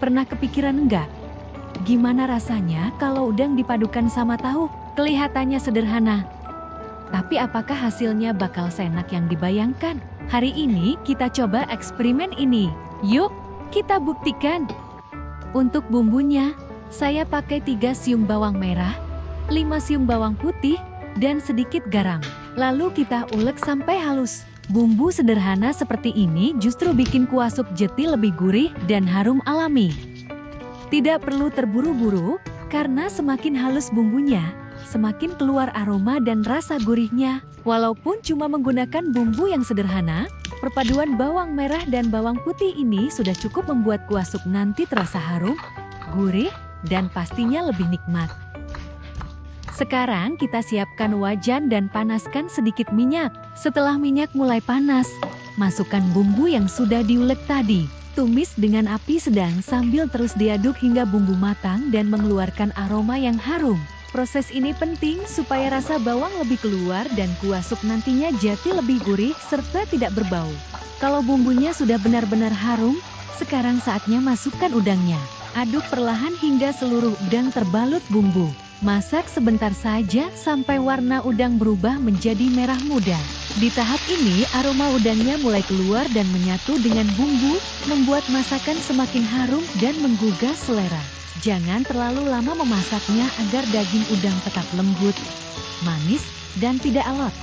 Pernah kepikiran enggak? Gimana rasanya kalau udang dipadukan sama tahu? Kelihatannya sederhana. Tapi apakah hasilnya bakal seenak yang dibayangkan? Hari ini kita coba eksperimen ini. Yuk, kita buktikan. Untuk bumbunya, saya pakai 3 siung bawang merah, 5 siung bawang putih, dan sedikit garam. Lalu kita ulek sampai halus. Bumbu sederhana seperti ini justru bikin kuah sup jeti lebih gurih dan harum alami. Tidak perlu terburu-buru, karena semakin halus bumbunya, semakin keluar aroma dan rasa gurihnya. Walaupun cuma menggunakan bumbu yang sederhana, perpaduan bawang merah dan bawang putih ini sudah cukup membuat kuah sup nanti terasa harum, gurih, dan pastinya lebih nikmat. Sekarang kita siapkan wajan dan panaskan sedikit minyak. Setelah minyak mulai panas, masukkan bumbu yang sudah diulek tadi. Tumis dengan api sedang sambil terus diaduk hingga bumbu matang dan mengeluarkan aroma yang harum. Proses ini penting supaya rasa bawang lebih keluar dan kuah sup nantinya jadi lebih gurih serta tidak berbau. Kalau bumbunya sudah benar-benar harum, sekarang saatnya masukkan udangnya. Aduk perlahan hingga seluruh udang terbalut bumbu. Masak sebentar saja sampai warna udang berubah menjadi merah muda. Di tahap ini aroma udangnya mulai keluar dan menyatu dengan bumbu, membuat masakan semakin harum dan menggugah selera. Jangan terlalu lama memasaknya agar daging udang tetap lembut, manis, dan tidak alot.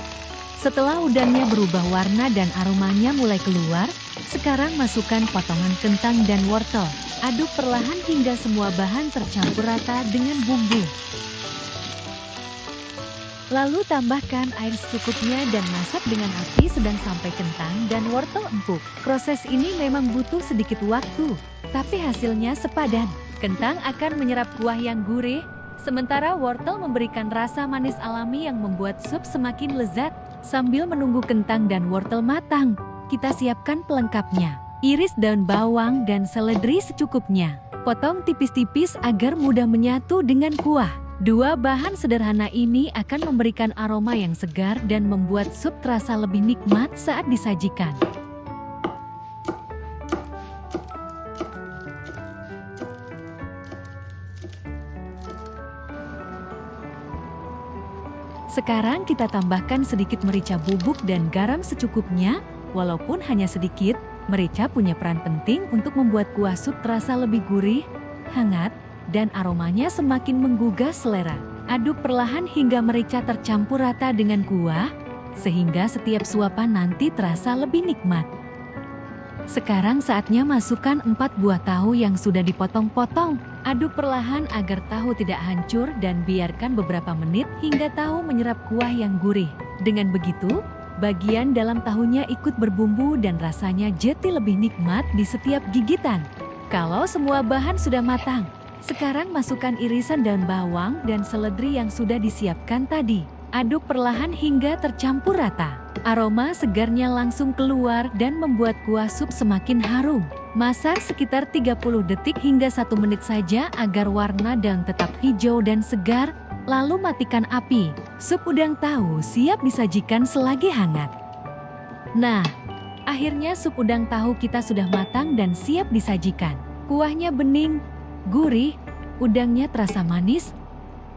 Setelah udangnya berubah warna dan aromanya mulai keluar, sekarang masukkan potongan kentang dan wortel. Aduk perlahan hingga semua bahan tercampur rata dengan bumbu. Lalu tambahkan air secukupnya dan masak dengan api sedang sampai kentang dan wortel empuk. Proses ini memang butuh sedikit waktu, tapi hasilnya sepadan. Kentang akan menyerap kuah yang gurih, sementara wortel memberikan rasa manis alami yang membuat sup semakin lezat. Sambil menunggu kentang dan wortel matang, kita siapkan pelengkapnya. Iris daun bawang dan seledri secukupnya. Potong tipis-tipis agar mudah menyatu dengan kuah. Dua bahan sederhana ini akan memberikan aroma yang segar dan membuat sup terasa lebih nikmat saat disajikan. Sekarang kita tambahkan sedikit merica bubuk dan garam secukupnya. Walaupun hanya sedikit, merica punya peran penting untuk membuat kuah sup terasa lebih gurih, hangat, dan aromanya semakin menggugah selera. Aduk perlahan hingga merica tercampur rata dengan kuah, sehingga setiap suapan nanti terasa lebih nikmat. Sekarang saatnya masukkan 4 buah tahu yang sudah dipotong-potong. Aduk perlahan agar tahu tidak hancur dan biarkan beberapa menit hingga tahu menyerap kuah yang gurih. Dengan begitu, bagian dalam tahunya ikut berbumbu dan rasanya jadi lebih nikmat di setiap gigitan. Kalau semua bahan sudah matang, sekarang masukkan irisan daun bawang dan seledri yang sudah disiapkan tadi. Aduk perlahan hingga tercampur rata. Aroma segarnya langsung keluar dan membuat kuah sup semakin harum. Masak sekitar 30 detik hingga 1 menit saja agar warna daun tetap hijau dan segar, lalu matikan api. Sup udang tahu siap disajikan selagi hangat. Nah, akhirnya sup udang tahu kita sudah matang dan siap disajikan. Kuahnya bening, gurih, udangnya terasa manis,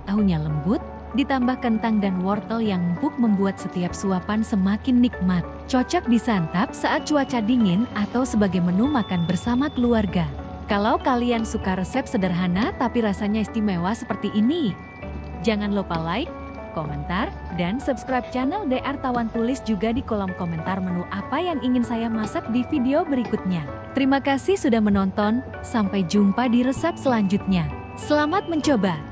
tahunya lembut, ditambah kentang dan wortel yang empuk membuat setiap suapan semakin nikmat. Cocok disantap saat cuaca dingin atau sebagai menu makan bersama keluarga. Kalau kalian suka resep sederhana tapi rasanya istimewa seperti ini, jangan lupa like, komentar, dan subscribe channel DR Tawan. Tulis juga di kolom komentar menu apa yang ingin saya masak di video berikutnya. Terima kasih sudah menonton, sampai jumpa di resep selanjutnya. Selamat mencoba!